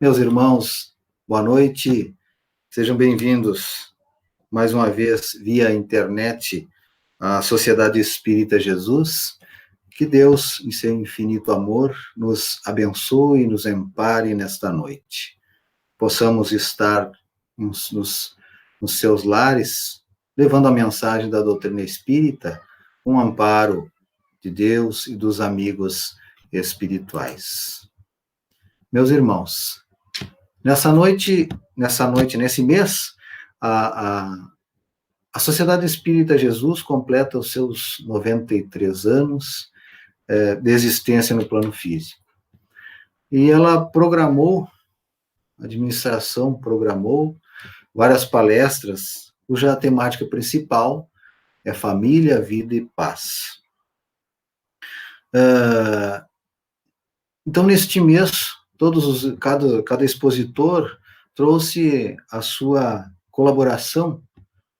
Meus irmãos, boa noite, sejam bem-vindos mais uma vez via internet à Sociedade Espírita Jesus. Que Deus, em seu infinito amor, nos abençoe e nos ampare nesta noite. Possamos estar nos seus lares, levando a mensagem da doutrina espírita, com o amparo de Deus e dos amigos espirituais. Meus irmãos, nesse mês, a Sociedade Espírita Jesus completa os seus 93 anos de existência no plano físico. E ela a administração programou várias palestras, cuja temática principal é família, vida e paz. Então, neste mês, cada expositor trouxe a sua colaboração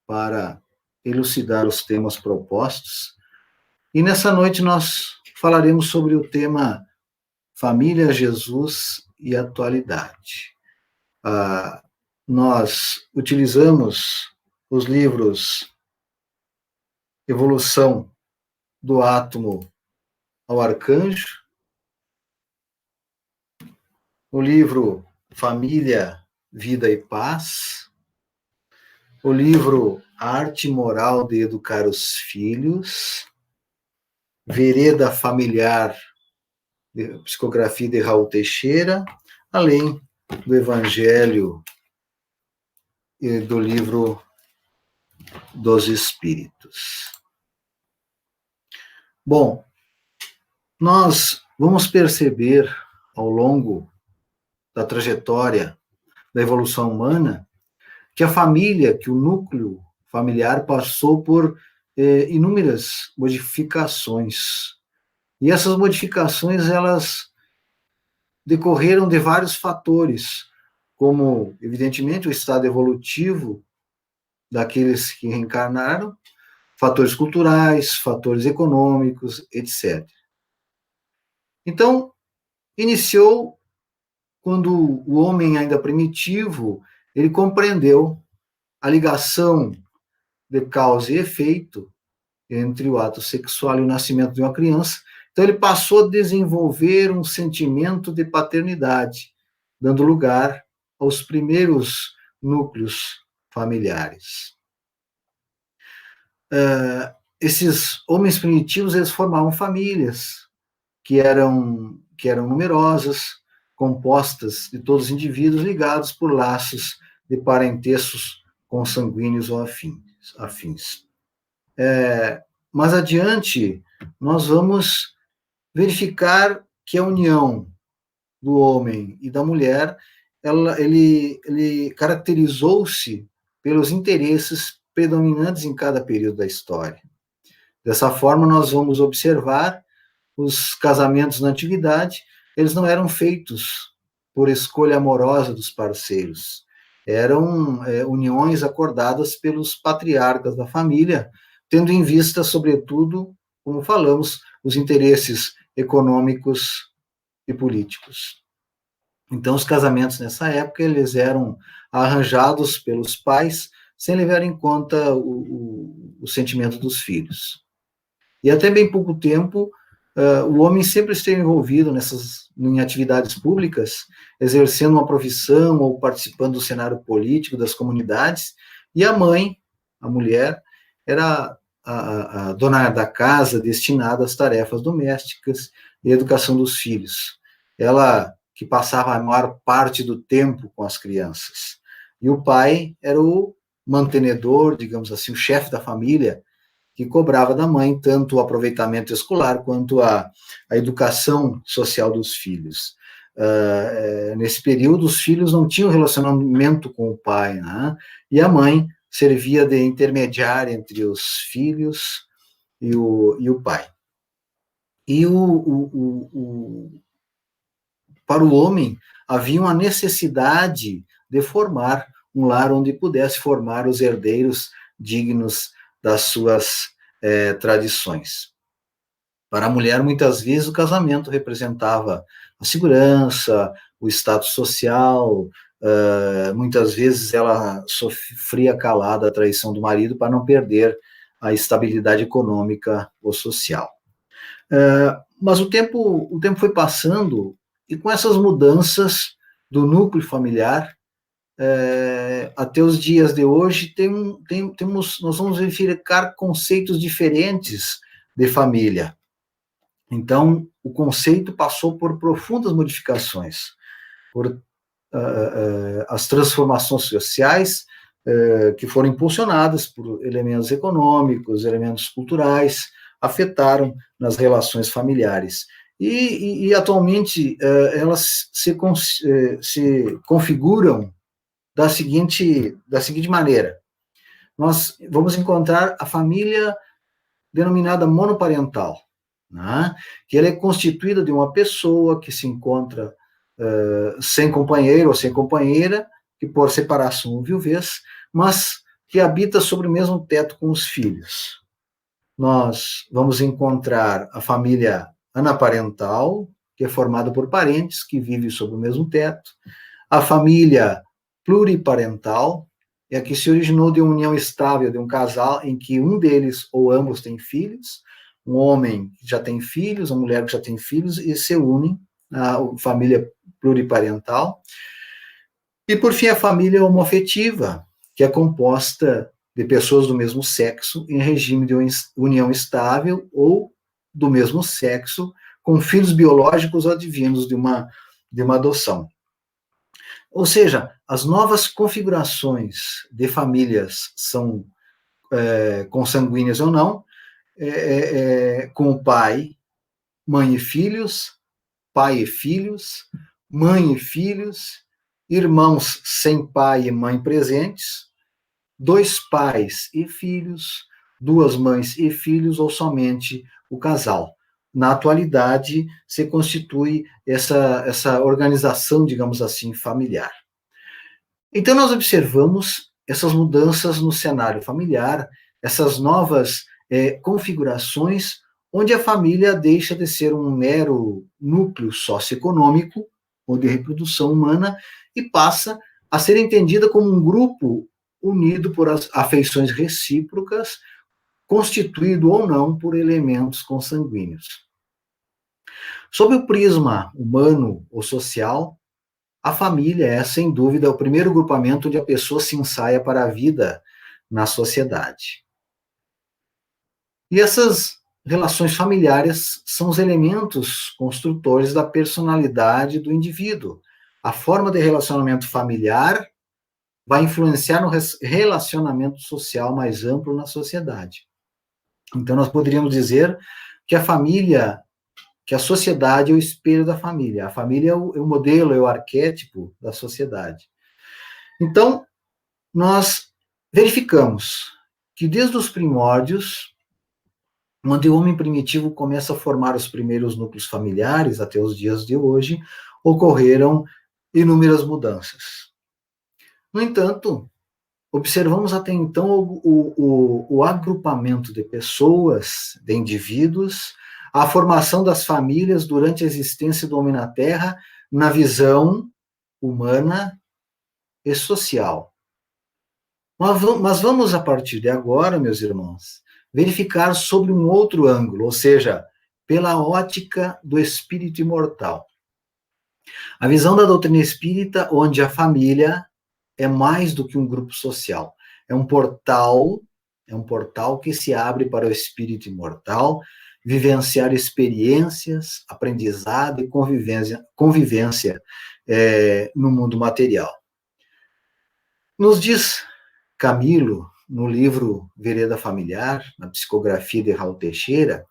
para elucidar os temas propostos. E nessa noite nós falaremos sobre o tema Família, Jesus e Atualidade. Nós utilizamos os livros Evolução do Átomo ao Arcanjo, o livro Família, Vida e Paz, o livro Arte Moral de Educar os Filhos, Vereda Familiar, psicografia de Raul Teixeira, além do Evangelho e do livro dos Espíritos. Bom, nós vamos perceber ao longo da trajetória da evolução humana que a família, que o núcleo familiar passou por inúmeras modificações. E essas modificações, elas decorreram de vários fatores, como, evidentemente, o estado evolutivo daqueles que reencarnaram, fatores culturais, fatores econômicos, etc. Então, iniciou quando o homem ainda primitivo, ele compreendeu a ligação de causa e efeito entre o ato sexual e o nascimento de uma criança. Então, ele passou a desenvolver um sentimento de paternidade, dando lugar aos primeiros núcleos familiares. Esses homens primitivos, eles formavam famílias que eram numerosas, compostas de todos os indivíduos ligados por laços de parentescos consanguíneos ou afins. Mais adiante, nós vamos verificar que a união do homem e da mulher, ele caracterizou-se pelos interesses predominantes em cada período da história. Dessa forma, nós vamos observar os casamentos na antiguidade, eles não eram feitos por escolha amorosa dos parceiros, eram uniões acordadas pelos patriarcas da família, tendo em vista, sobretudo, como falamos, os interesses econômicos e políticos. Então, os casamentos nessa época, eles eram arranjados pelos pais, sem levar em conta o sentimento dos filhos. E até bem pouco tempo, o homem sempre esteve envolvido em atividades públicas, exercendo uma profissão ou participando do cenário político das comunidades, e a mãe, a mulher, era a dona da casa, destinada às tarefas domésticas e educação dos filhos. Ela que passava a maior parte do tempo com as crianças. E o pai era o mantenedor, digamos assim, o chefe da família, que cobrava da mãe tanto o aproveitamento escolar quanto a educação social dos filhos. Nesse período, os filhos não tinham relacionamento com o pai, né? E a mãe servia de intermediária entre os filhos e o pai. E para o homem, havia uma necessidade de formar um lar onde pudesse formar os herdeiros dignos das suas tradições. Para a mulher, muitas vezes, o casamento representava a segurança, o status social, muitas vezes ela sofria calada a traição do marido para não perder a estabilidade econômica ou social. Mas o tempo foi passando, e com essas mudanças do núcleo familiar, até os dias de hoje, nós vamos verificar conceitos diferentes de família. Então, o conceito passou por profundas modificações, por as transformações sociais que foram impulsionadas por elementos econômicos, elementos culturais, afetaram nas relações familiares. E atualmente, elas se configuram da seguinte maneira. Nós vamos encontrar a família denominada monoparental, né? Que ela é constituída de uma pessoa que se encontra sem companheiro ou sem companheira, que por separação ou viuvez, mas que habita sobre o mesmo teto com os filhos. Nós vamos encontrar a família anaparental, que é formada por parentes que vivem sob o mesmo teto, a família pluriparental, é a que se originou de uma união estável de um casal em que um deles ou ambos tem filhos, um homem que já tem filhos, uma mulher que já tem filhos, e se unem à família pluriparental. E, por fim, a família homoafetiva, que é composta de pessoas do mesmo sexo em regime de união estável ou do mesmo sexo, com filhos biológicos ou advindos de uma adoção. Ou seja, as novas configurações de famílias são consanguíneas ou não, com o pai, mãe e filhos, pai e filhos, mãe e filhos, irmãos sem pai e mãe presentes, dois pais e filhos, duas mães e filhos, ou somente o casal. Na atualidade, se constitui essa organização, digamos assim, familiar. Então, nós observamos essas mudanças no cenário familiar, essas novas configurações, onde a família deixa de ser um mero núcleo socioeconômico ou de reprodução humana e passa a ser entendida como um grupo unido por afeições recíprocas, constituído ou não por elementos consanguíneos. Sob o prisma humano ou social, a família é, sem dúvida, o primeiro grupamento onde a pessoa se ensaia para a vida na sociedade. E essas relações familiares são os elementos construtores da personalidade do indivíduo. A forma de relacionamento familiar vai influenciar no relacionamento social mais amplo na sociedade. Então, nós poderíamos dizer que a sociedade é o espelho da família. A família é o modelo, é o arquétipo da sociedade. Então, nós verificamos que desde os primórdios, onde o homem primitivo começa a formar os primeiros núcleos familiares, até os dias de hoje, ocorreram inúmeras mudanças. No entanto, observamos até então o agrupamento de pessoas, de indivíduos, a formação das famílias durante a existência do homem na Terra, na visão humana e social. Mas vamos, a partir de agora, meus irmãos, verificar sobre um outro ângulo, ou seja, pela ótica do espírito imortal. A visão da doutrina espírita, onde a família é mais do que um grupo social. É um portal que se abre para o espírito imortal, vivenciar experiências, aprendizado e convivência no mundo material. Nos diz Camilo, no livro Vereda Familiar, na psicografia de Raul Teixeira,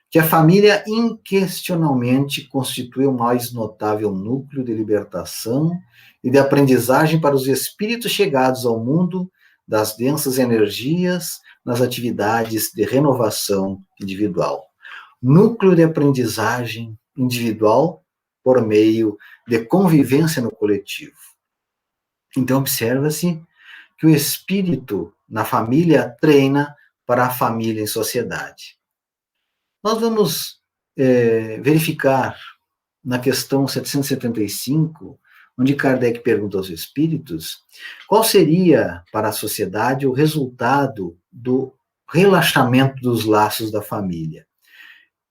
que a família inquestionalmente constitui o mais notável núcleo de libertação e de aprendizagem para os espíritos chegados ao mundo das densas energias nas atividades de renovação individual. Núcleo de aprendizagem individual por meio de convivência no coletivo. Então, observa-se que o espírito na família treina para a família em sociedade. Nós vamos verificar na questão 775, onde Kardec pergunta aos espíritos qual seria para a sociedade o resultado do relaxamento dos laços da família.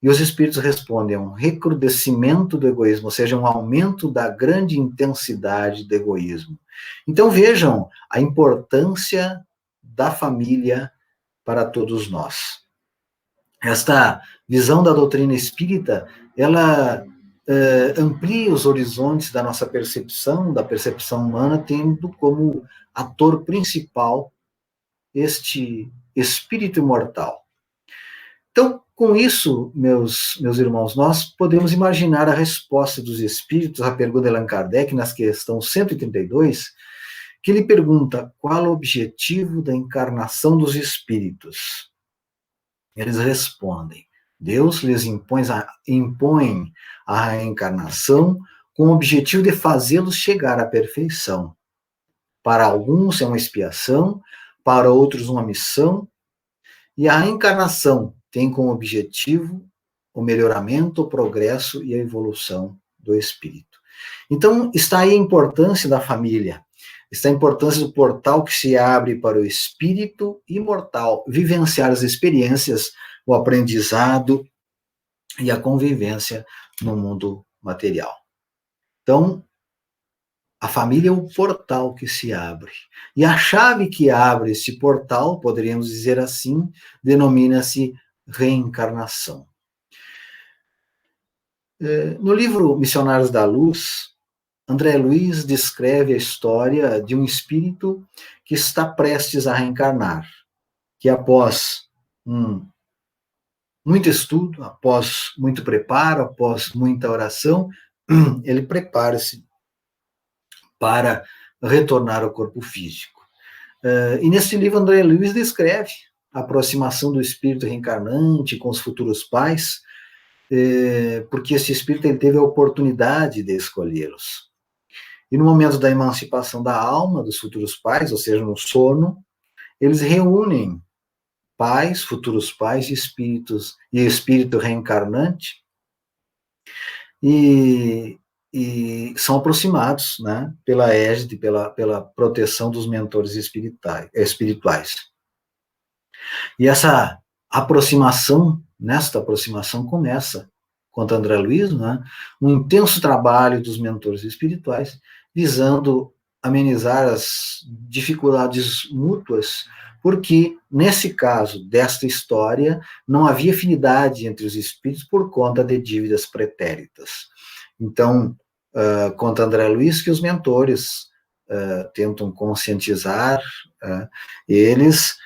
E os espíritos respondem a um recrudescimento do egoísmo, ou seja, um aumento da grande intensidade do egoísmo. Então vejam a importância da família para todos nós. Esta visão da doutrina espírita, ela amplia os horizontes da nossa percepção, da percepção humana, tendo como ator principal este espírito imortal. Então, com isso, meus irmãos, nós podemos imaginar a resposta dos espíritos à pergunta de Allan Kardec, na questão 132, que ele pergunta qual o objetivo da encarnação dos espíritos. Eles respondem: Deus lhes impõe a reencarnação com o objetivo de fazê-los chegar à perfeição. Para alguns é uma expiação, para outros uma missão, e a reencarnação tem como objetivo o melhoramento, o progresso e a evolução do espírito. Então, está aí a importância da família, está a importância do portal que se abre para o espírito imortal, vivenciar as experiências, o aprendizado e a convivência no mundo material. Então, a família é o portal que se abre. E a chave que abre esse portal, poderíamos dizer assim, denomina-se reencarnação. No livro Missionários da Luz, André Luiz descreve a história de um espírito que está prestes a reencarnar, que após muito estudo, após muito preparo, após muita oração, ele prepara-se para retornar ao corpo físico. E nesse livro, André Luiz descreve a aproximação do espírito reencarnante com os futuros pais, porque esse espírito ele teve a oportunidade de escolhê-los. E no momento da emancipação da alma dos futuros pais, ou seja, no sono, eles reúnem pais, futuros pais e espírito reencarnante, e são aproximados, né, pela égide, pela proteção dos mentores espirituais. E essa aproximação, nesta aproximação começa, conta André Luiz, né, um intenso trabalho dos mentores espirituais, visando amenizar as dificuldades mútuas, porque, nesse caso desta história, não havia afinidade entre os espíritos por conta de dívidas pretéritas. Então, conta André Luiz que os mentores tentam conscientizar eles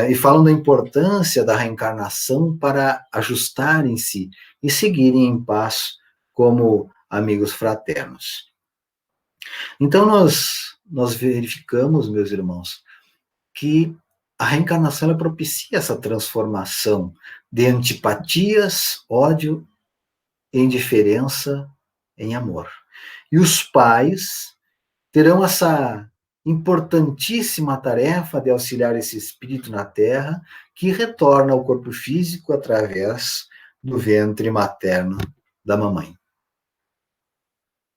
e falam da importância da reencarnação para ajustarem-se e seguirem em paz como amigos fraternos. Então, nós verificamos, meus irmãos, que a reencarnação ela propicia essa transformação de antipatias, ódio e indiferença em amor. E os pais terão essa importantíssima tarefa de auxiliar esse espírito na Terra, que retorna ao corpo físico através do ventre materno da mamãe.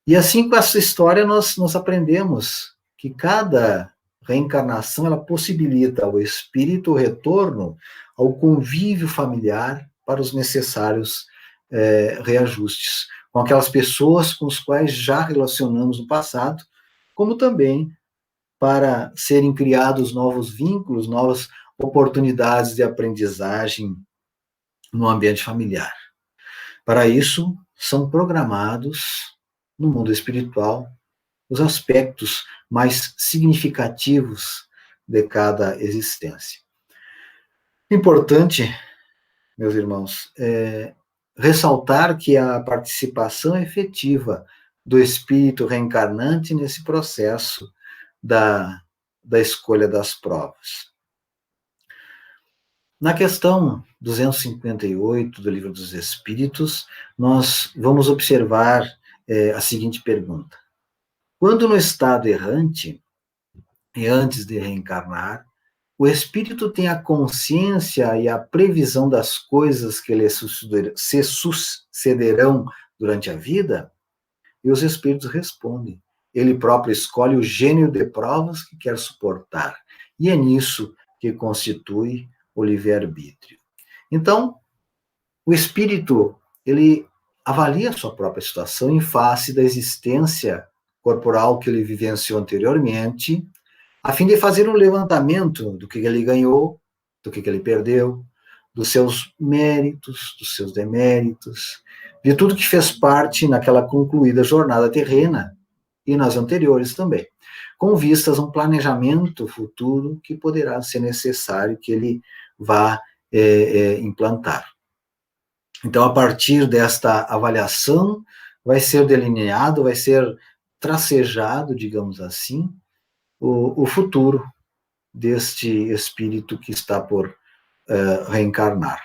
E assim, com essa história, nós aprendemos que cada reencarnação ela possibilita ao espírito o retorno ao convívio familiar para os necessários reajustes, com aquelas pessoas com as quais já relacionamos no passado, como também para serem criados novos vínculos, novas oportunidades de aprendizagem no ambiente familiar. Para isso, são programados no mundo espiritual os aspectos mais significativos de cada existência. Importante, meus irmãos, ressaltar que a participação efetiva do espírito reencarnante nesse processo da escolha das provas. Na questão 258 do Livro dos Espíritos, nós vamos observar a seguinte pergunta: quando no estado errante, e antes de reencarnar, o espírito tem a consciência e a previsão das coisas que lhe se sucederão durante a vida, e os espíritos respondem. Ele próprio escolhe o gênero de provas que quer suportar, e é nisso que constitui o livre-arbítrio. Então, o espírito, ele avalia a sua própria situação em face da existência corporal que ele vivenciou anteriormente, a fim de fazer um levantamento do que ele ganhou, do que ele perdeu, dos seus méritos, dos seus deméritos, de tudo que fez parte naquela concluída jornada terrena e nas anteriores também, com vistas a um planejamento futuro que poderá ser necessário que ele vá implantar. Então, a partir desta avaliação, vai ser delineado, vai ser tracejado, digamos assim, o futuro deste espírito que está por reencarnar,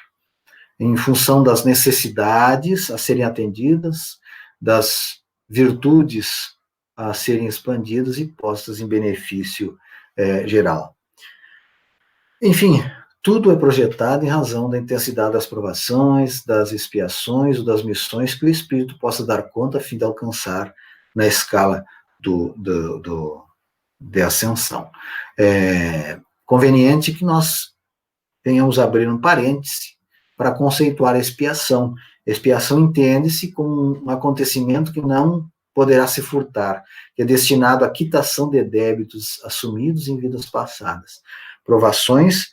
em função das necessidades a serem atendidas, das virtudes a serem expandidas e postas em benefício geral. Enfim, tudo é projetado em razão da intensidade das provações, das expiações ou das missões que o espírito possa dar conta a fim de alcançar na escala de ascensão. É conveniente que nós venhamos abrir um parêntese para conceituar a expiação. Expiação entende-se como um acontecimento que não poderá se furtar, que é destinado à quitação de débitos assumidos em vidas passadas. Provações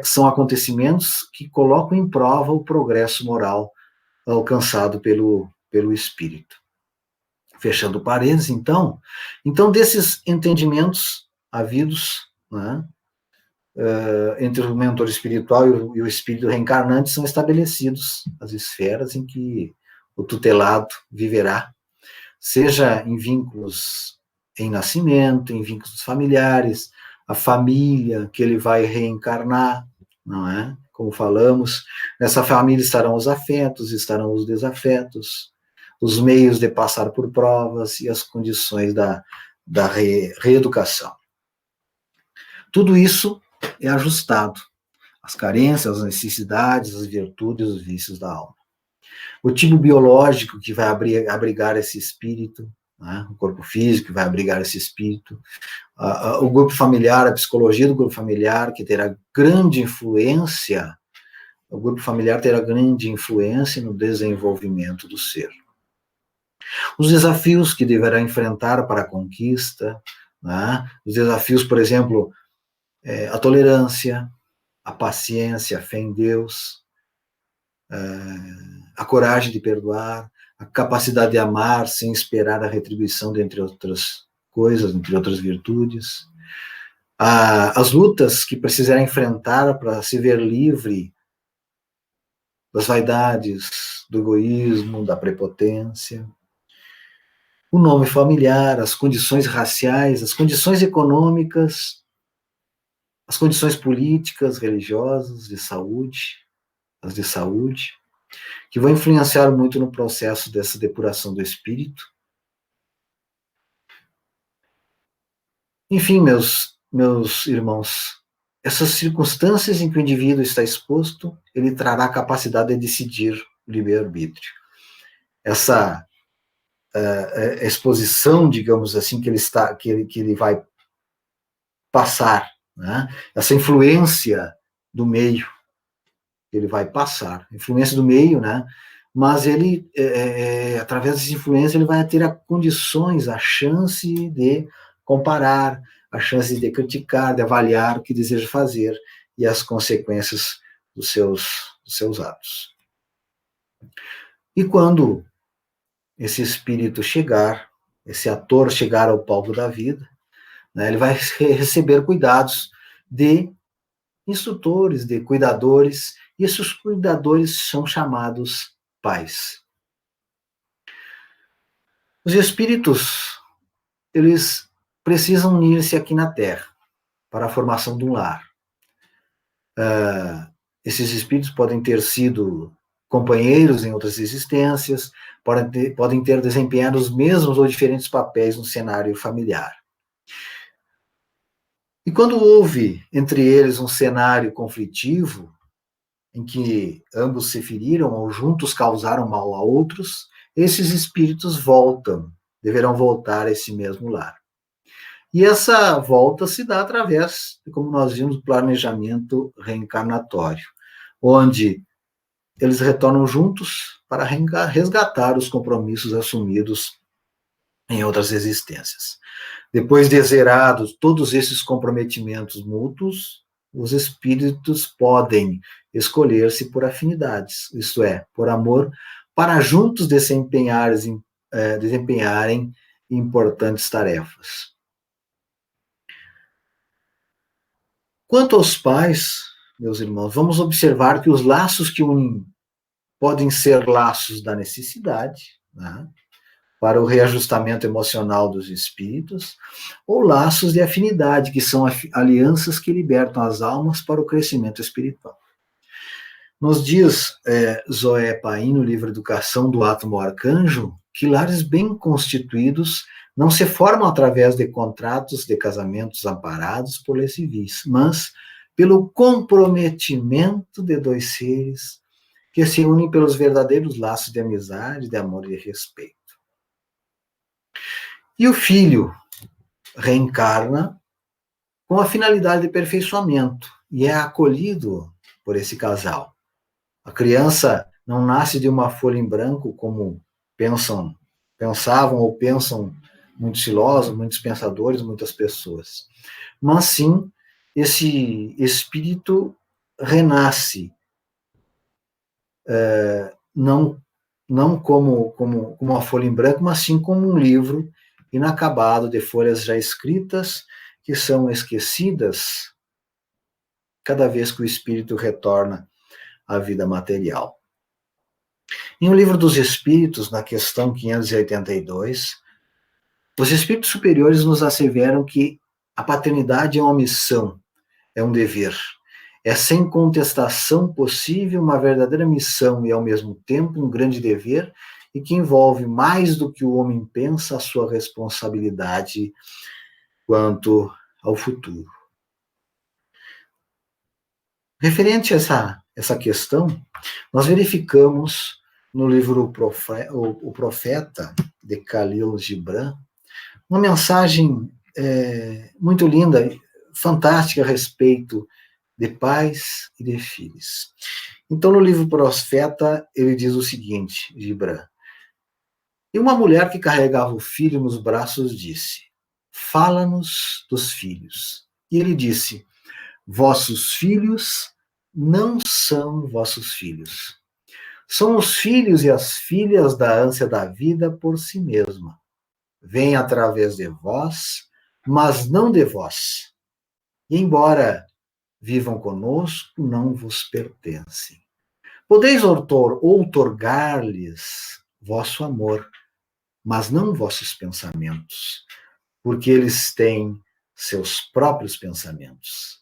são acontecimentos que colocam em prova o progresso moral alcançado pelo espírito. Fechando parênteses, então desses entendimentos havidos, né, entre o mentor espiritual e o espírito reencarnante, são estabelecidos as esferas em que o tutelado viverá, seja em vínculos em nascimento, em vínculos familiares, a família que ele vai reencarnar, não é? Como falamos, nessa família estarão os afetos, estarão os desafetos, os meios de passar por provas e as condições da reeducação. Tudo isso é ajustado às carências, às necessidades, às virtudes, os vícios da alma. O tipo biológico que vai abrigar esse espírito, né? O corpo físico que vai abrigar esse espírito, o grupo familiar, a psicologia do grupo familiar, que terá grande influência, o grupo familiar terá grande influência no desenvolvimento do ser. Os desafios que deverá enfrentar para a conquista, né? Os desafios, por exemplo, a tolerância, a paciência, a fé em Deus, a coragem de perdoar, a capacidade de amar sem esperar a retribuição, dentre outras coisas, entre outras virtudes, as lutas que precisará enfrentar para se ver livre das vaidades, do egoísmo, da prepotência, o nome familiar, as condições raciais, as condições econômicas, as condições políticas, religiosas, de saúde, as de saúde, que vão influenciar muito no processo dessa depuração do espírito. Enfim, meus irmãos, essas circunstâncias em que o indivíduo está exposto, ele trará a capacidade de decidir o livre-arbítrio. Essa exposição, digamos assim, que ele vai passar, né? Essa influência do meio que ele vai passar, influência do meio, né? Mas ele, através dessa influência, ele vai ter condições, a chance de comparar, a chance de criticar, de avaliar o que deseja fazer e as consequências dos seus atos. E quando esse espírito chegar, esse ator chegar ao palco da vida, né, ele vai receber cuidados de instrutores, de cuidadores, e esses cuidadores são chamados pais. Os espíritos, eles precisam unir-se aqui na Terra para a formação de um lar. Esses espíritos podem ter sido companheiros em outras existências, podem ter desempenhado os mesmos ou diferentes papéis no cenário familiar. E quando houve entre eles um cenário conflitivo, em que ambos se feriram ou juntos causaram mal a outros, esses espíritos deverão voltar a esse mesmo lar. E essa volta se dá através, como nós vimos, do planejamento reencarnatório, onde eles retornam juntos para resgatar os compromissos assumidos em outras existências. Depois de zerados todos esses comprometimentos mútuos, os espíritos podem escolher-se por afinidades, isto é, por amor, para juntos desempenharem importantes tarefas. Quanto aos pais, meus irmãos, vamos observar que os laços que unem podem ser laços da necessidade, né, para o reajustamento emocional dos espíritos, ou laços de afinidade, que são alianças que libertam as almas para o crescimento espiritual. Nos diz Zoé Paim, no livro Educação do Átomo ao Arcanjo, que lares bem constituídos não se formam através de contratos de casamentos amparados por leis civis, mas pelo comprometimento de dois seres que se unem pelos verdadeiros laços de amizade, de amor e de respeito. E o filho reencarna com a finalidade de aperfeiçoamento e é acolhido por esse casal. A criança não nasce de uma folha em branco, como pensavam ou pensam muitos filósofos, muitos pensadores, muitas pessoas. Mas sim, esse espírito renasce, não como uma folha em branco, mas sim como um livro inacabado de folhas já escritas, que são esquecidas cada vez que o espírito retorna à vida material. Em O Livro dos Espíritos, na questão 582, os espíritos superiores nos asseveram que a paternidade é uma missão, é um dever. É sem contestação possível uma verdadeira missão e, ao mesmo tempo, um grande dever, e que envolve mais do que o homem pensa a sua responsabilidade quanto ao futuro. Referente a essa questão, nós verificamos no livro O Profeta, de Khalil Gibran, uma mensagem muito linda, fantástica a respeito de pais e de filhos. Então, no livro Profeta, ele diz o seguinte, Gibran: e uma mulher que carregava o filho nos braços disse: fala-nos dos filhos. E ele disse: vossos filhos não são vossos filhos. São os filhos e as filhas da ânsia da vida por si mesma. Vêm através de vós, mas não de vós. E embora vivam conosco, não vos pertencem. Podeis outorgar-lhes vosso amor, mas não vossos pensamentos, porque eles têm seus próprios pensamentos.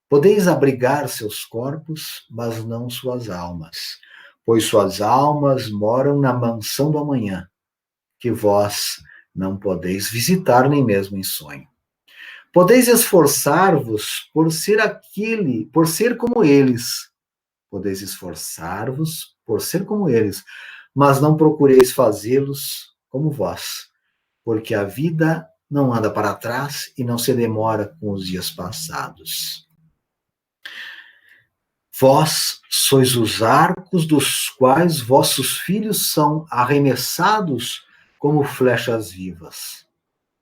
Podeis abrigar seus corpos, mas não suas almas, pois suas almas moram na mansão do amanhã, que vós não podeis visitar nem mesmo em sonho. Podeis esforçar-vos por ser como eles. Podeis esforçar-vos por ser como eles, mas não procureis fazê-los como vós, porque a vida não anda para trás e não se demora com os dias passados. Vós sois os arcos dos quais vossos filhos são arremessados como flechas vivas.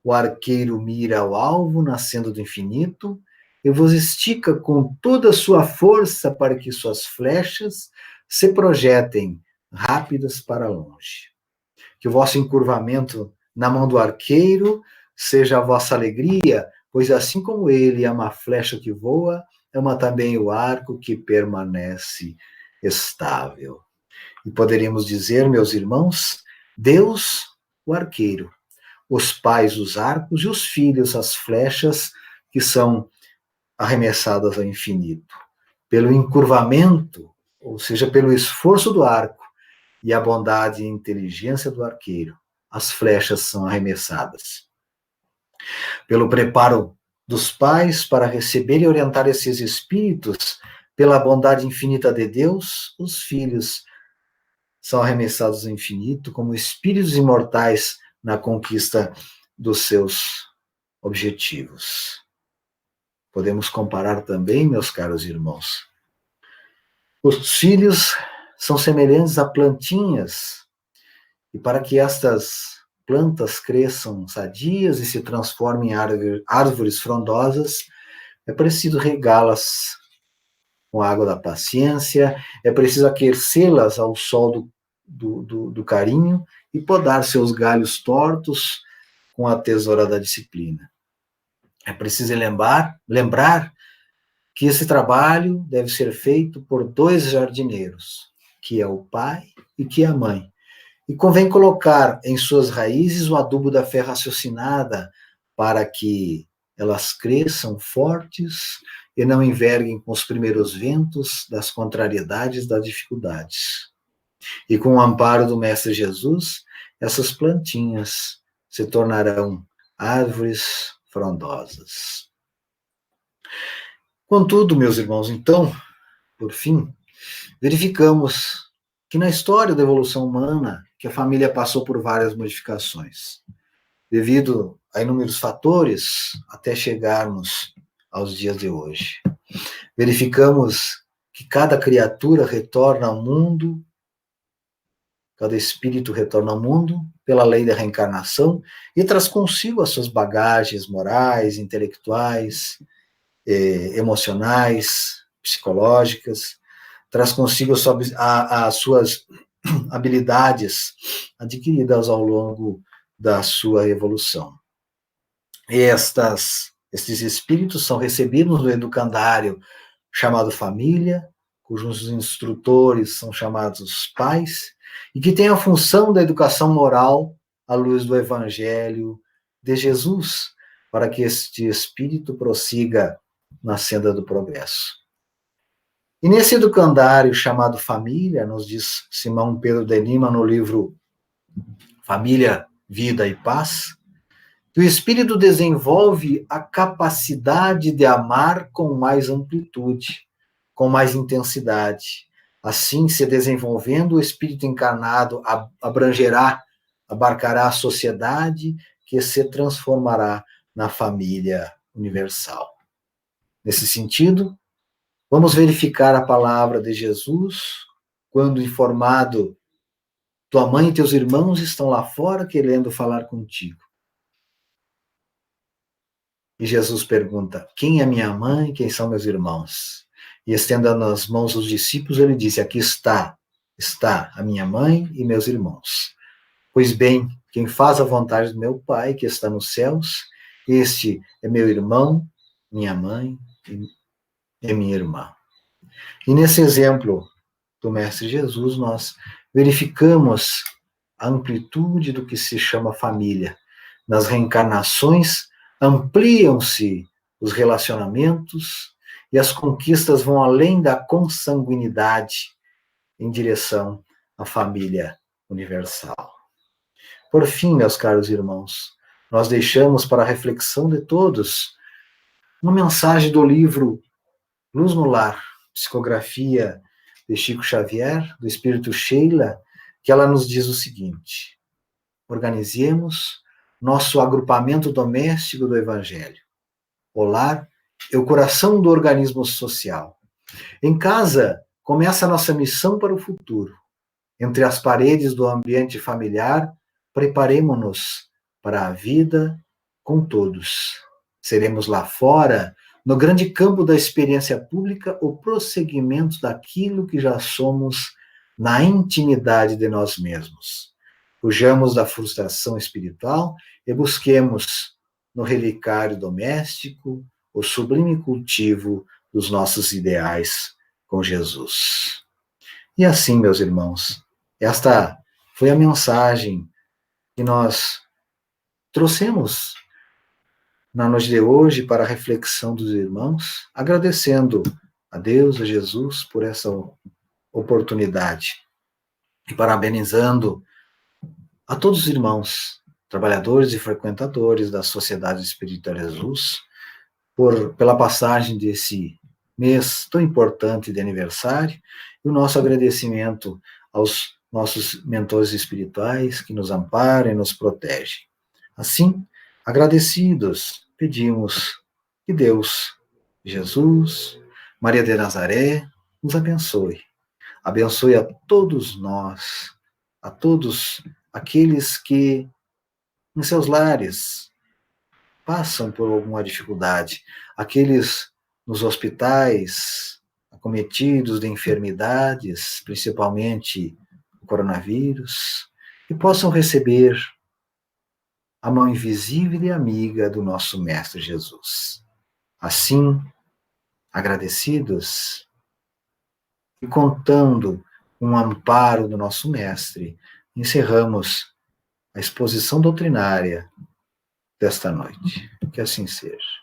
O arqueiro mira ao alvo nascendo do infinito e vos estica com toda a sua força para que suas flechas se projetem rápidas para longe. Que o vosso encurvamento na mão do arqueiro seja a vossa alegria, pois assim como ele ama a flecha que voa, ama também o arco que permanece estável. E poderíamos dizer, meus irmãos, Deus, o arqueiro, os pais, os arcos, e os filhos, as flechas que são arremessadas ao infinito. Pelo encurvamento, ou seja, pelo esforço do arco e a bondade e inteligência do arqueiro, as flechas são arremessadas. Pelo preparo dos pais para receber e orientar esses espíritos, pela bondade infinita de Deus, os filhos são arremessados ao infinito como espíritos imortais na conquista dos seus objetivos. Podemos comparar também, meus caros irmãos, os filhos são semelhantes a plantinhas, e para que estas plantas cresçam sadias e se transformem em árvores frondosas, é preciso regá-las com a água da paciência, é preciso aquecê-las ao sol do carinho e podar seus galhos tortos com a tesoura da disciplina. É preciso lembrar que esse trabalho deve ser feito por dois jardineiros, que é o pai e que é a mãe. E convém colocar em suas raízes o adubo da fé raciocinada para que elas cresçam fortes e não enverguem com os primeiros ventos das contrariedades, das dificuldades. E com o amparo do Mestre Jesus, essas plantinhas se tornarão árvores frondosas. Contudo, meus irmãos, então, por fim, verificamos que na história da evolução humana, que a família passou por várias modificações, devido a inúmeros fatores, até chegarmos aos dias de hoje. Verificamos que cada criatura retorna ao mundo, cada espírito retorna ao mundo pela lei da reencarnação e traz consigo as suas bagagens morais, intelectuais, emocionais, psicológicas, traz consigo as suas habilidades adquiridas ao longo da sua evolução. E estes espíritos são recebidos no educandário chamado família, cujos instrutores são chamados pais, e que tem a função da educação moral à luz do Evangelho de Jesus, para que este espírito prossiga na senda do progresso. E nesse educandário chamado família, nos diz Simão Pedro de Lima no livro Família, Vida e Paz, que o espírito desenvolve a capacidade de amar com mais amplitude, com mais intensidade. Assim, se desenvolvendo, o espírito encarnado abarcará a sociedade que se transformará na família universal. Nesse sentido, vamos verificar a palavra de Jesus, quando informado, tua mãe e teus irmãos estão lá fora querendo falar contigo. E Jesus pergunta, quem é minha mãe, quem são meus irmãos? E estendendo as mãos aos discípulos, ele disse, aqui está a minha mãe e meus irmãos. Pois bem, quem faz a vontade do meu Pai, que está nos céus, este é meu irmão, minha mãe e minha irmã. E nesse exemplo do Mestre Jesus, nós verificamos a amplitude do que se chama família. Nas reencarnações, ampliam-se os relacionamentos e as conquistas vão além da consanguinidade em direção à família universal. Por fim, meus caros irmãos, nós deixamos para a reflexão de todos uma mensagem do livro Luz no Lar, psicografia de Chico Xavier, do Espírito Sheila, que ela nos diz o seguinte: organizemos nosso agrupamento doméstico do Evangelho. O lar é o coração do organismo social. Em casa, começa a nossa missão para o futuro. Entre as paredes do ambiente familiar, preparemo-nos para a vida com todos. Seremos lá fora, no grande campo da experiência pública, o prosseguimento daquilo que já somos na intimidade de nós mesmos. Fujamos da frustração espiritual e busquemos no relicário doméstico o sublime cultivo dos nossos ideais com Jesus. E assim, meus irmãos, esta foi a mensagem que nós trouxemos na noite de hoje para a reflexão dos irmãos, agradecendo a Deus, a Jesus, por essa oportunidade e parabenizando a todos os irmãos, trabalhadores e frequentadores da Sociedade Espírita Jesus, pela passagem desse mês tão importante de aniversário, e o nosso agradecimento aos nossos mentores espirituais que nos amparam e nos protegem. Assim, agradecidos, pedimos que Deus, Jesus, Maria de Nazaré, nos abençoe. Abençoe a todos nós, a todos aqueles que em seus lares passam por alguma dificuldade, aqueles nos hospitais acometidos de enfermidades, principalmente o coronavírus, que possam receber a mão invisível e amiga do nosso Mestre Jesus. Assim, agradecidos e contando com o amparo do nosso Mestre, encerramos a exposição doutrinária desta noite. Que assim seja.